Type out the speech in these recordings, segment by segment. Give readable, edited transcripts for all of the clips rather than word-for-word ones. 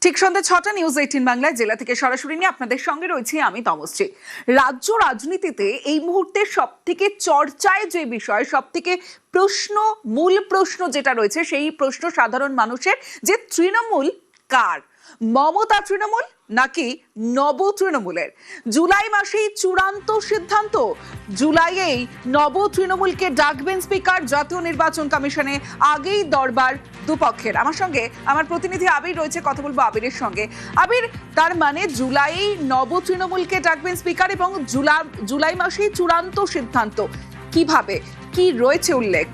ঠিক সন্ধ্যা ৬টা নিউজ 18 বাংলায় জেলা থেকে সরাসরি নিয়ে আপনাদের সঙ্গে রয়েছি আমি তমশ্রী। রাজ্য রাজনীতিতে এই মুহূর্তে সবথেকে চর্চায় যে বিষয়, সবথেকে মূল প্রশ্ন যেটা রয়েছে, সেই প্রশ্ন সাধারণ মানুষের যে তৃণমূল কার, মমতা তৃণমূল নাকি নব তৃণমূলের। জুলাই মাসেই চূড়ান্ত সিদ্ধান্ত, জুলাইয়েই নব তৃণমূলকে ডাকবেন স্পিকার। জাতীয় নির্বাচন কমিশনে আগেই দরবার দুপক্ষের। আমার সঙ্গে আমার প্রতিনিধি আবির রয়েছে, কথা বলবো আবিরের সঙ্গে। আবির, তার মানে জুলাইয়েই নব তৃণমূলকে ডাকবেন স্পিকার এবং জুলাই মাসেই চূড়ান্ত সিদ্ধান্ত। কিভাবে, কি রয়েছে উল্লেখ?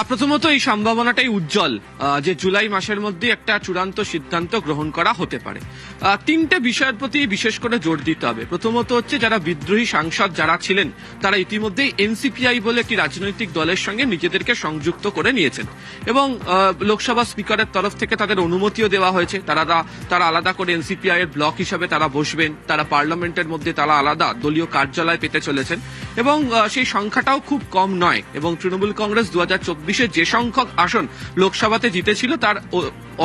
প্রথমত এই সম্ভাবনাটাই উজ্জ্বল যে জুলাই মাসের মধ্যে একটা চূড়ান্ত সিদ্ধান্ত গ্রহণ করা হতে পারে। তিনটে বিষয়ের প্রতি বিশেষ করে জোর দিতে হবে। প্রথমত হচ্ছে যারা বিদ্রোহী সাংসদ যারা ছিলেন তারা ইতিমধ্যেই এনসিপিআই বলে একটি রাজনৈতিক দলের সঙ্গে নিজেদেরকে সংযুক্ত করে নিয়েছেন এবং লোকসভা স্পিকারের তরফ থেকে তাদের অনুমতিও দেওয়া হয়েছে। তারা আলাদা করে এনসিপিআই এর ব্লক হিসাবে তারা বসবেন, তারা পার্লামেন্টের মধ্যে তারা আলাদা দলীয় কার্যালয় পেতে চলেছেন এবং সেই সংখ্যাটাও খুব কম নয়। এবং তৃণমূল কংগ্রেস 2024-এ যে সংখ্যক আসন লোকসভাতে জিতেছিল তার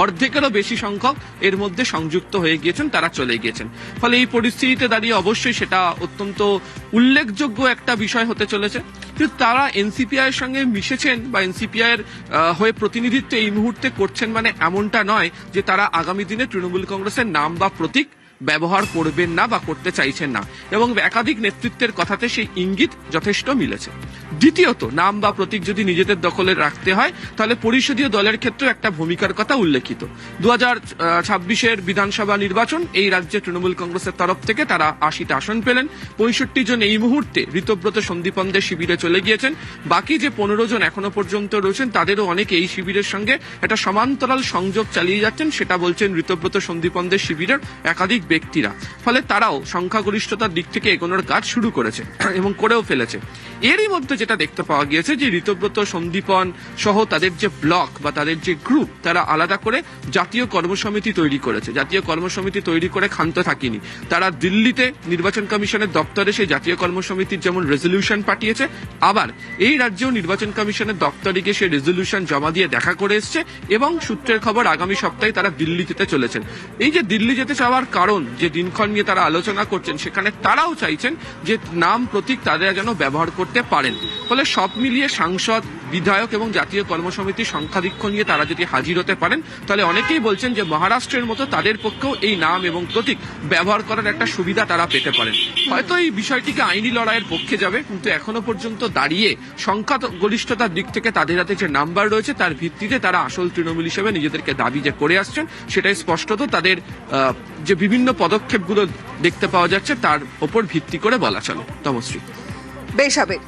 অর্ধেকেরও বেশি সংখ্যক এর মধ্যে সংযুক্ত হয়ে গিয়েছেন, তারা চলে গিয়েছেন। ফলে এই পরিস্থিতিতে দাঁড়িয়ে অবশ্যই সেটা অত্যন্ত উল্লেখযোগ্য একটা বিষয় হতে চলেছে। কিন্তু তারা এনসিপিআই এর সঙ্গে মিশেছেন বা এনসিপিআই এর হয়ে প্রতিনিধিত্ব এই মুহূর্তে করছেন মানে এমনটা নয় যে তারা আগামী দিনে তৃণমূল কংগ্রেসের নাম বা প্রতীক ব্যবহার করবেন না বা করতে চাইছেন না এবং একাধিক নেতৃত্বের কথাতে সেই ইঙ্গিত যথেষ্ট মিলেছে। দ্বিতীয়ত, নাম বা প্রতীক যদি নিজেদের দখলে রাখতে হয় তাহলে পরিষদীয় দলের ক্ষেত্রে একটা ভূমিকার কথা উল্লেখিত। 2026-এর বিধানসভা নির্বাচন এই রাজ্যে তৃণমূল কংগ্রেসের তরফ থেকে তারা 80টা আসন পেলেন। 65 জন এই মুহূর্তে ঋতব্রত সন্দীপনদের শিবিরে চলে গিয়েছেন। বাকি যে 15 জন এখনো পর্যন্ত রয়েছেন তাদেরও অনেকে এই শিবিরের সঙ্গে একটা সমান্তরাল সংযোগ চালিয়ে যাচ্ছেন, সেটা বলছেন ঋতব্রত সন্দীপনদের শিবিরের একাধিক ব্যক্তিরা। ফলে তারাও সংখ্যাগরিষ্ঠতার দিক থেকে এগোনোর কাজ শুরু করেছে এবং করেও ফেলেছে। এরই মধ্যে যেটা দেখতে পাওয়া গিয়েছে যে ঋতব্রত সন্দীপন সহ তাদের যে ব্লক বা তাদের যে গ্রুপ, তারা আলাদা করে জাতীয় কর্মসমিতি তৈরি করেছে। জাতীয় কর্মসমিতি তৈরি করে ক্ষান্ত থাকেনি, তারা দিল্লিতে নির্বাচন কমিশনের দপ্তরে সেই জাতীয় কর্মসমিতির যেমন রেজলিউশন পাঠিয়েছে, আবার এই রাজ্যেও নির্বাচন কমিশনের দপ্তরে গিয়ে সেই রেজলিউশন জমা দিয়ে দেখা করে এসছে এবং সূত্রের খবর আগামী সপ্তাহে তারা দিল্লি যেতে চলেছেন। এই যে দিল্লি যেতে চাওয়ার কারণ, যে দিনক্ষণ নিয়ে তারা আলোচনা করছেন, সেখানে তারাও চাইছেন যে নাম প্রতীক তারা যেন ব্যবহার করতে পারেন। ফলে সব মিলিয়ে সাংসদ, বিধায়ক এবং জাতীয় কর্মসমিতির সংখ্যাধিক্য নিয়ে তারা যদি হাজির হতে পারেন তাহলে অনেকেই বলছেন যে মহারাষ্ট্রের মতো তাদের পক্ষেও এই নাম এবং প্রতীক ব্যবহার করার একটা সুবিধা তারা পেতে পারেন। হয়তো এই বিষয়টিকে আইনি লড়াইয়ের পক্ষে যাবে, কিন্তু এখনো পর্যন্ত দাঁড়িয়ে সংখ্যা গরিষ্ঠতার দিক থেকে তাদের হাতে যে নাম্বার রয়েছে তার ভিত্তিতে তারা আসল তৃণমূল হিসেবে নিজেদেরকে দাবি যে করে আসছেন, সেটাই স্পষ্টত তাদের যে বিভিন্ন পদক্ষেপগুলো দেখতে পাওয়া যাচ্ছে তার ওপর ভিত্তি করে বলা চলে। তমশ্রী, বেশ হবে।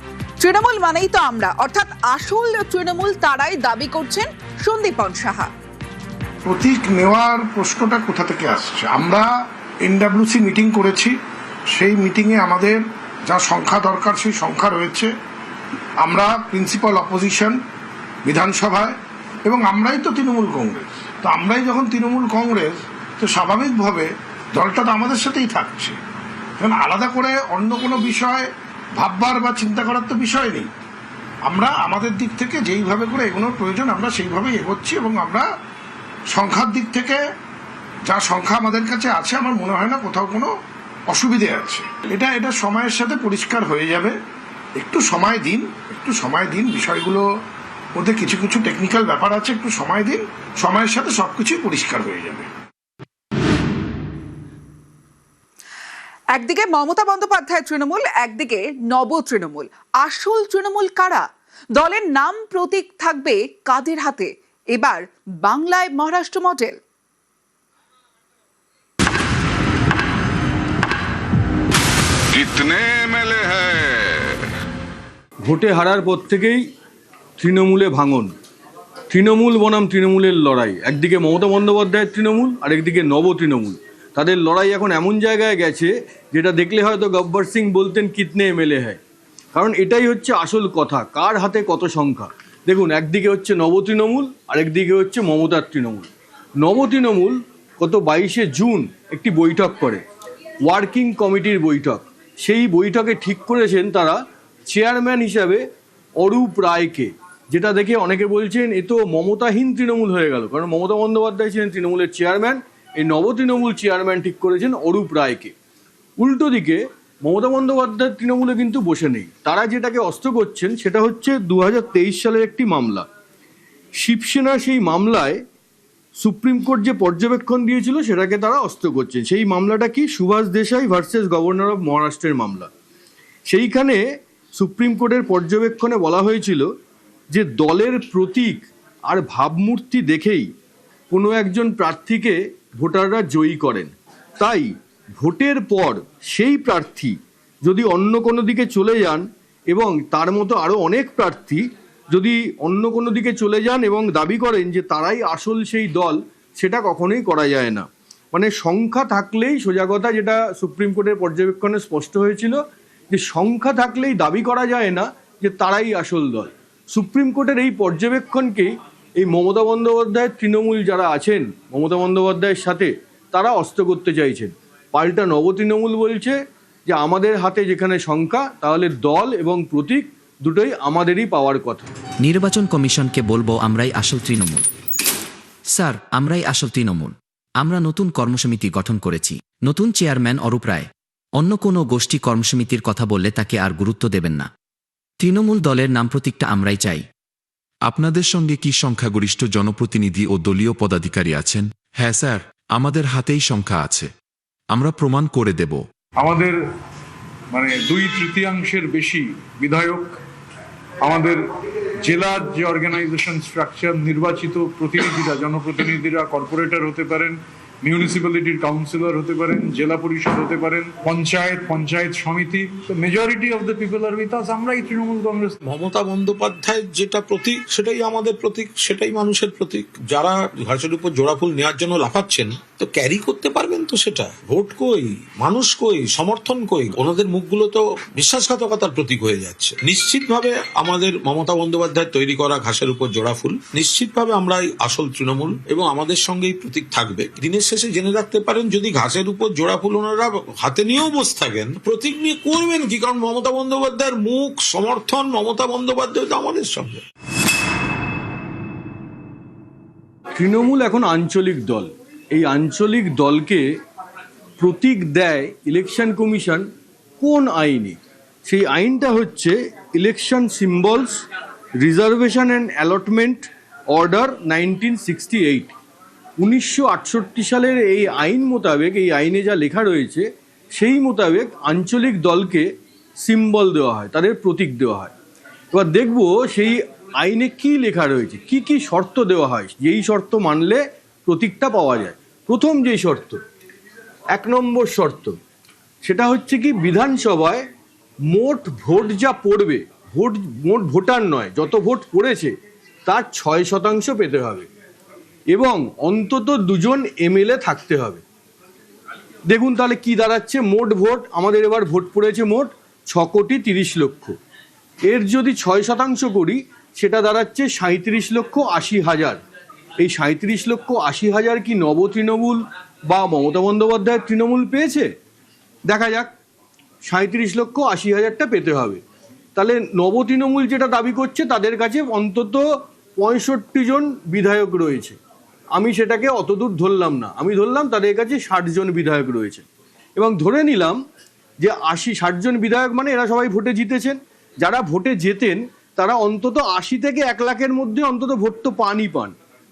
তৃণমূল মানেই তো আমরা, অর্থাৎ আসল তৃণমূল তারাই দাবি করছেন সন্দীপন সাহা। প্রতীক নেওয়ার প্রশ্নটা কোথা থেকে আসছে? আমরা এনডব্লিউসি মিটিং করেছি, সেই মিটিংয়ে আমাদের যা সংখ্যা দরকার সেই সংখ্যা রয়েছে। আমরা প্রিন্সিপাল অপোজিশন বিধানসভায় এবং আমরাই তো তৃণমূল কংগ্রেস। তো আমরাই যখন তৃণমূল কংগ্রেস, তো স্বাভাবিকভাবে দলটা তো আমাদের সাথেই থাকছে। কারণ আলাদা করে অন্য কোনো বিষয় ভাববার বা চিন্তা করার তো বিষয় নেই। আমরা আমাদের দিক থেকে যেইভাবে করে এগোনোর প্রয়োজন আমরা সেইভাবেই এগোচ্ছি এবং আমরা সংখ্যার দিক থেকে যা সংখ্যা আমাদের কাছে আছে আমার মনে হয় না কোথাও কোনো অসুবিধে আছে। এটা সময়ের সাথে পরিষ্কার হয়ে যাবে। একটু সময় দিন, বিষয়গুলো মধ্যে কিছু কিছু টেকনিক্যাল ব্যাপার আছে, একটু সময় দিন, সময়ের সাথে সবকিছুই পরিষ্কার হয়ে যাবে। একদিকে মমতা বন্দ্যোপাধ্যায় তৃণমূল, একদিকে নব তৃণমূল। আসল তৃণমূল কারা? দলের নাম প্রতীক থাকবে কাদের হাতে? এবার বাংলায় মহারাষ্ট্র মডেল। ভোটে হারার পর থেকেই তৃণমূলে ভাঙন, তৃণমূল বনাম তৃণমূলের লড়াই। একদিকে মমতা বন্দ্যোপাধ্যায়ের তৃণমূল, আর একদিকে নব তৃণমূল। তাদের লড়াই এখন এমন জায়গায় গেছে যেটা দেখলে হয়তো গব্বর সিং বলতেন কিতনে এমএলএ হয়। কারণ এটাই হচ্ছে আসল কথা, কার হাতে কত সংখ্যা। দেখুন, একদিকে হচ্ছে নব তৃণমূল, আরেকদিকে হচ্ছে মমতার তৃণমূল। নব তৃণমূল গত 22শে জুন একটি বৈঠক করে, ওয়ার্কিং কমিটির বৈঠক। সেই বৈঠকে ঠিক করেছেন তারা চেয়ারম্যান হিসাবে অরূপ রায়কে। যেটা দেখে অনেকে বলছেন এ তো মমতাহীন তৃণমূল হয়ে গেল, কারণ মমতা বন্দ্যোপাধ্যায় ছিলেন তৃণমূলের চেয়ারম্যান, এই নব তৃণমূল চেয়ারম্যান ঠিক করেছেন অরূপ রায়কে। উল্টো দিকে মমতা বন্দ্যোপাধ্যায়ের তৃণমূলে কিন্তু বসে নেই, তারা যেটাকে অস্ত্র করছেন সেটা হচ্ছে 2023 সালের একটি মামলা। শিবসেনা সেই মামলায় সুপ্রিম কোর্ট যে পর্যবেক্ষণ দিয়েছিল সেটাকে তারা অস্ত্র করছেন। সেই মামলাটা কি? Subhash Desai versus governor of মহারাষ্ট্রের মামলা। সেইখানে সুপ্রিম কোর্টের পর্যবেক্ষণে বলা হয়েছিল যে দলের প্রতীক আর ভাবমূর্তি দেখেই কোনো একজন প্রার্থীকে ভোটাররা জয়ী করেন। তাই ভোটের পর সেই প্রার্থী যদি অন্য কোনো দিকে চলে যান এবং তার মতো আরও অনেক প্রার্থী যদি অন্য কোনো দিকে চলে যান এবং দাবি করেন যে তারাই আসল সেই দল, সেটা কখনোই করা যায় না। মানে সংখ্যা থাকলেই, সোজা কথা যেটা সুপ্রিম কোর্টের পর্যবেক্ষণে স্পষ্ট হয়েছিল, যে সংখ্যা থাকলেই দাবি করা যায় না যে তারাই আসল দল। সুপ্রিম কোর্টের এই পর্যবেক্ষণকেই এই মমতা বন্দ্যোপাধ্যায়ের তৃণমূল যারা আছেন মমতা বন্দ্যোপাধ্যায়ের সাথে, তারা অস্ত্র করতে চাইছেন। পাল্টা নব তৃণমূল বলছে যে আমাদের হাতে যেখানে সংখ্যা, তাহলে দল এবং প্রতীক দুটোই আমাদেরই পাওয়ার কথা। নির্বাচন কমিশনকে বলবো আমরাই আসল তৃণমূল। স্যার, আমরাই আসল তৃণমূল। আমরা নতুন কর্মসমিতি গঠন করেছি, নতুন চেয়ারম্যান অরূপ রায়। অন্য কোনো গোষ্ঠী কর্মসমিতির কথা বললে তাকে আর গুরুত্ব দেবেন না। তৃণমূল দলের নাম প্রতীকটা আমরাই চাই। আপনাদের সঙ্গে কি সংখ্যাগরিষ্ঠ জনপ্রতিনিধি ও দলীয় পদাধিকারী আছেন? হ্যাঁ স্যার, আমাদের হাতেই সংখ্যা আছে, আমরা প্রমাণ করে দেব। আমাদের 2/3 বেশি বিধায়ক, আমাদের জেলার যে অর্গানাইজেশন স্ট্রাকচার, নির্বাচিত প্রতিনিধিরা, জনপ্রতিনিধিরা কর্পোরেটর হতে পারেন, মিউনিসিপ্যালিটির কাউন্সিলর হতে পারেন, জেলা পরিষদ হতে পারেন, পঞ্চায়েত সমিতি, তো majority of the people are with us. আমরাই তৃণমূল কংগ্রেস। মমতা বন্দ্যোপাধ্যায়ের যেটা প্রতীক সেটাই আমাদের প্রতীক, সেটাই মানুষের প্রতীক। যারা ঘাসের উপর জোড়াফুল নেওয়ার জন্য লাফাচ্ছেন, তো ক্যারি করতে পারবেন তো সেটা? ভোট কই, মানুষ কই, সমর্থন কই? ওনাদের মুখগুলো তো বিশ্বাসঘাতকতার প্রতীক হয়ে যাচ্ছে। নিশ্চিতভাবে আমাদের মমতা বন্দ্যোপাধ্যায় তৈরি করা ঘাসের উপর জোড়াফুল, নিশ্চিতভাবে আমরাই আসল তৃণমূল এবং আমাদের সঙ্গেই প্রতীক থাকবে। দিনের শেষে জেনে রাখতে পারেন, যদি ঘাসের উপর জোড়াফুল ওনারা হাতে নিয়েও বসে থাকেন, প্রতীক নিয়ে করবেন কি? কারণ মমতা বন্দ্যোপাধ্যায়ের মুখ, সমর্থন, মমতা বন্দ্যোপাধ্যায় তো আমাদের সঙ্গে। তৃণমূল এখন আঞ্চলিক দল। এই আঞ্চলিক দলকে প্রতীক দেয় ইলেকশন কমিশন কোন আইনে? সেই আইনটা হচ্ছে election symbols reservation and allotment order 1968। 1968 সালের এই আইন মোতাবেক, এই আইনে যা লেখা রয়েছে সেই মোতাবেক আঞ্চলিক দলকে সিম্বল দেওয়া হয়, তাদের প্রতীক দেওয়া হয়। এবার দেখব সেই আইনে কি লেখা রয়েছে, কি কি শর্ত দেওয়া হয়, যেই শর্ত মানলে প্রতীকটা পাওয়া যায়। প্রথম যেই শর্ত, 1 নম্বর শর্ত, সেটা হচ্ছে কি বিধানসভায় মোট ভোট যা পড়বে, মোট ভোটার নয়, যত ভোট পড়েছে তার 6% পেতে হবে এবং অন্তত 2জন এমএলএ থাকতে হবে। দেখুন তাহলে কি দাঁড়াচ্ছে, মোট ভোট আমাদের এবার ভোট পড়েছে মোট 6,30,00,000। এর যদি 6% করি সেটা দাঁড়াচ্ছে 37,80,000। এই 37,80,000 কি নব তৃণমূল বা মমতা বন্দ্যোপাধ্যায়ের তৃণমূল পেয়েছে? দেখা যাক। 37,80,000টা পেতে হবে। তাহলে নব তৃণমূল যেটা দাবি করছে তাদের কাছে অন্তত 65 জন বিধায়ক রয়েছে। আমি সেটাকে অতদূর ধরলাম না, আমি ধরলাম তাদের কাছে 60 জন বিধায়ক রয়েছে এবং ধরে নিলাম যে 60 জন বিধায়ক মানে এরা সবাই ভোটে জিতেছেন। যারা ভোটে জেতেন তারা অন্তত 80 থেকে 1 লাখের মধ্যে অন্তত ভোট তো পান।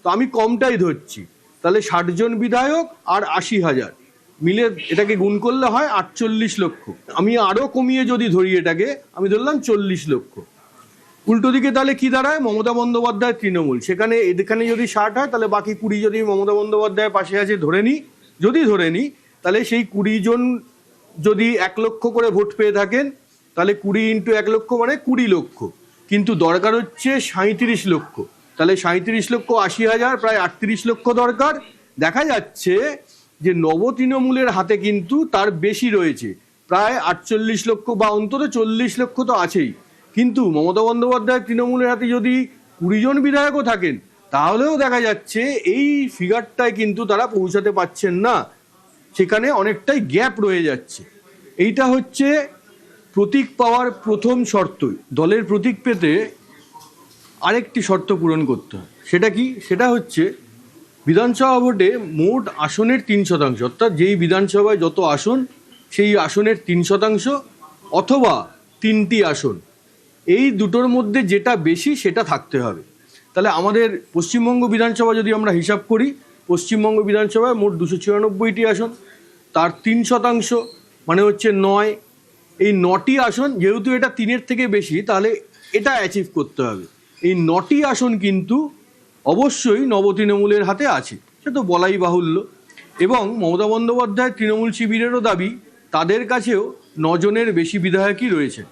তো আমি কমটাই ধরছি, তাহলে 60 জন বিধায়ক আর 80,000 মিলে এটাকে গুণ করলে হয় 48 লক্ষ। আমি আরও কমিয়ে যদি ধরি এটাকে, আমি ধরলাম 40 লক্ষ। উল্টো দিকে তাহলে কি দাঁড়ায়, মমতা বন্দ্যোপাধ্যায় তৃণমূল, সেখানে এখানে যদি 60 হয় তাহলে বাকি 20 যদি মমতা বন্দ্যোপাধ্যায়ের পাশে আছে ধরে নিই, তাহলে সেই 20 জন যদি 1 লক্ষ করে ভোট পেয়ে থাকেন, তাহলে 20 × 1 লক্ষ মানে 20 লক্ষ। কিন্তু দরকার হচ্ছে 37 লক্ষ, তাহলে 37,80,000 প্রায় 38 লক্ষ দরকার। দেখা যাচ্ছে যে নব তৃণমূলের হাতে কিন্তু তার বেশি রয়েছে, প্রায় 48 লক্ষ বা অন্তত 40 লক্ষ তো আছেই। কিন্তু মমতা বন্দ্যোপাধ্যায় তৃণমূলের হাতে যদি 20 জন বিধায়কও থাকেন, তাহলেও দেখা যাচ্ছে এই ফিগারটায় কিন্তু তারা পৌঁছাতে পারছেন না, সেখানে অনেকটাই গ্যাপ রয়ে যাচ্ছে। এইটা হচ্ছে প্রতীক পাওয়ার প্রথম শর্ত। দলের প্রতীক পেতে আরেকটি শর্ত পূরণ করতে হয়। সেটা কি? সেটা হচ্ছে বিধানসভা ভোটে মোট আসনের 3%, অর্থাৎ যেই বিধানসভায় যত আসন সেই আসনের 3% অথবা 3টি আসন, এই দুটোর মধ্যে যেটা বেশি সেটা থাকতে হবে। তাহলে আমাদের পশ্চিমবঙ্গ বিধানসভা যদি আমরা হিসাব করি, পশ্চিমবঙ্গ বিধানসভায় মোট 294টি আসন, তার 3% মানে হচ্ছে 9। এই 9টি আসন, যেহেতু এটা 3-এর থেকে বেশি, তাহলে এটা অ্যাচিভ করতে হবে। এই 9টি আসন কিন্তু অবশ্যই নবতৃণমূলের হাতে আছে, সে তো বলাই বাহুল্য। এবং মমতা বন্দ্যোপাধ্যায় তৃণমূল শিবিরেরও দাবি তাদের কাছেও 9 জনের বেশি বিধায়কই রয়েছে।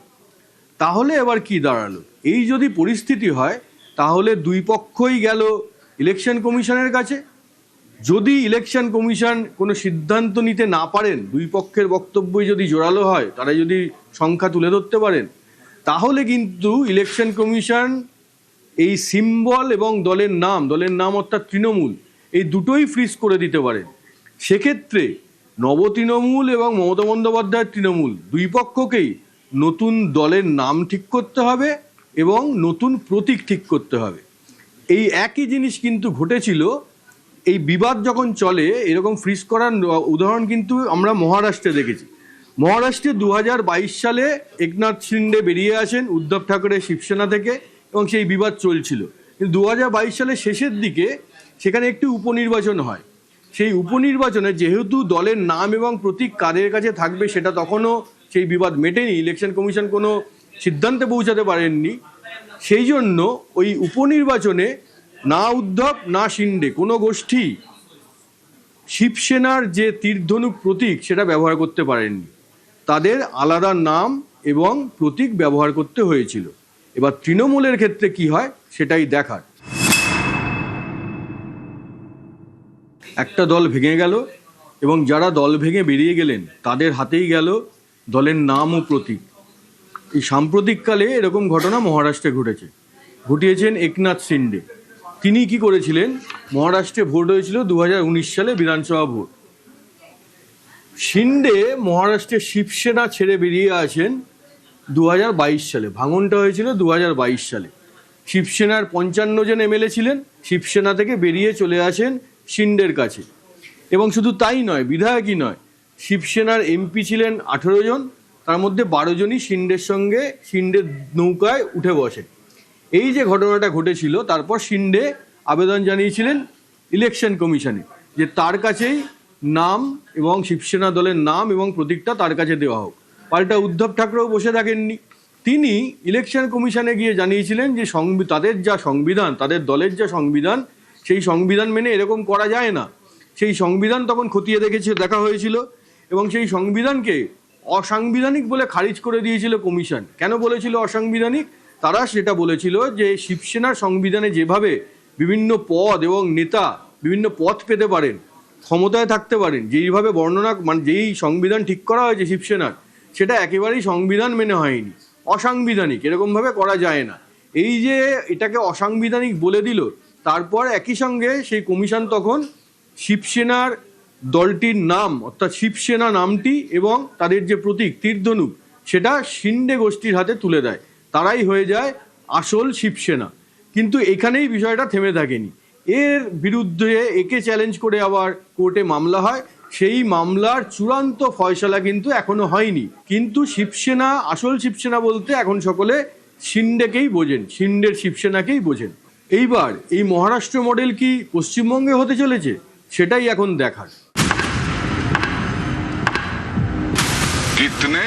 তাহলে এবার কি দাঁড়ালো? এই যদি পরিস্থিতি হয় তাহলে দুই পক্ষই গেল ইলেকশন কমিশনের কাছে। যদি ইলেকশন কমিশন কোনো সিদ্ধান্ত নিতে না পারেন, দুই পক্ষের বক্তব্যই যদি জোরালো হয়, তারা যদি সংখ্যা তুলে ধরতে পারেন, তাহলে কিন্তু ইলেকশন কমিশন এই সিম্বল এবং দলের নাম অর্থাৎ তৃণমূল, এই দুটোই ফ্রিজ করে দিতে পারেন। সেক্ষেত্রে নবতৃণমূল এবং মমতা বন্দ্যোপাধ্যায়ের তৃণমূল দুই পক্ষকেই নতুন দলের নাম ঠিক করতে হবে এবং নতুন প্রতীক ঠিক করতে হবে। এই একই জিনিস কিন্তু ঘটেছিল, এই বিবাদ যখন চলে এরকম ফ্রিজ করার উদাহরণ কিন্তু আমরা মহারাষ্ট্রে দেখেছি। মহারাষ্ট্রে 2022 সালে একনাথ শিন্ডে বেরিয়ে আসেন উদ্ধব ঠাকরে শিবসেনা থেকে, এবং সেই বিবাদ চলছিল। কিন্তু 2022 সালের শেষের দিকে সেখানে একটি উপনির্বাচন হয়। সেই উপনির্বাচনে যেহেতু দলের নাম এবং প্রতীক কাদের কাছে থাকবে সেটা তখনও সেই বিবাদ মেটেনি, ইলেকশন কমিশন কোনো সিদ্ধান্তে পৌঁছাতে পারেননি, সেই জন্য ওই উপনির্বাচনে না উদ্ধব না শিন্ডে কোনো গোষ্ঠী শিবসেনার যে তীরধনুক প্রতীক সেটা ব্যবহার করতে পারেননি। তাদের আলাদা নাম এবং প্রতীক ব্যবহার করতে হয়েছিল। এবার তৃণমূলের ক্ষেত্রে কি হয় সেটাই দেখার। একটা দল ভেঙে গেল এবং যারা দল ভেঙে বেরিয়ে গেলেন তাদের হাতেই গেল দলের নাম ও প্রতীক। এই সাম্প্রতিককালে এরকম ঘটনা মহারাষ্ট্রে ঘটিয়েছেন একনাথ শিন্ডে। তিনি কি করেছিলেন? মহারাষ্ট্রে ভোট হয়েছিল 2019 সালে বিধানসভা ভোট। শিন্ডে মহারাষ্ট্রে শিবসেনা ছেড়ে বেরিয়ে আসেন 2022 সালে। ভাঙনটা হয়েছিল 2022 সালে। শিবসেনার 55 জন এমএলএ ছিলেন, শিবসেনা থেকে বেরিয়ে চলে আসেন শিন্ডের কাছে। এবং শুধু তাই নয়, বিধায়কই নয়, শিবসেনার এমপি ছিলেন 18 জন, তার মধ্যে 12 জনই শিন্ডের সঙ্গে শিন্ডের নৌকায় উঠে বসে। এই যে ঘটনাটা ঘটেছিল, তারপর শিন্ডে আবেদন জানিয়েছিলেন ইলেকশন কমিশনে যে তার কাছেই নাম এবং শিবসেনা দলের নাম এবং প্রতীকটা তার কাছে দেওয়া হোক। পাল্টা উদ্ধব ঠাকরেও বসে থাকেননি, তিনি ইলেকশন কমিশনে গিয়ে জানিয়েছিলেন যে তাদের যা সংবিধান, তাদের দলের যা সংবিধান, সেই সংবিধান মেনে এরকম করা যায় না। সেই সংবিধান তখন খতিয়ে দেখা হয়েছিল এবং সেই সংবিধানকে অসাংবিধানিক বলে খারিজ করে দিয়েছিল কমিশন। কেন বলেছিল অসাংবিধানিক? তারা সেটা বলেছিল যে শিবসেনার সংবিধানে যেভাবে বিভিন্ন পদ এবং নেতা বিভিন্ন পদ পেতে পারেন, ক্ষমতায় থাকতে পারেন, যেইভাবে বর্ণনা যেই সংবিধান ঠিক করা হয়েছে শিবসেনার, সেটা একেবারেই সংবিধান মেনে হয়নি, অসাংবিধানিক, এরকমভাবে করা যায় না। এই যে এটাকে অসাংবিধানিক বলে দিল, তারপর একই সঙ্গে সেই কমিশন তখন শিবসেনার দলটির নাম অর্থাৎ শিবসেনা নামটি এবং তাদের যে প্রতীক তীরধনুক সেটা শিন্ডে গোষ্ঠীর হাতে তুলে দেয়। তারাই হয়ে যায় আসল শিবসেনা। কিন্তু এখানেই বিষয়টা থেমে থাকেনি, এর বিরুদ্ধে একে চ্যালেঞ্জ করে আবার কোর্টে মামলা হয়। সেই মামলার চূড়ান্ত ফয়সালা কিন্তু এখনো হয়নি। কিন্তু শিবসেনা, আসল শিবসেনা বলতে এখন সকলে শিন্ডেকেই বোঝেন, শিন্ডের শিবসেনাকেই বোঝেন। এইবার এই মহারাষ্ট্র মডেল কি পশ্চিমবঙ্গে হতে চলেছে সেটাই এখন দেখার। कितने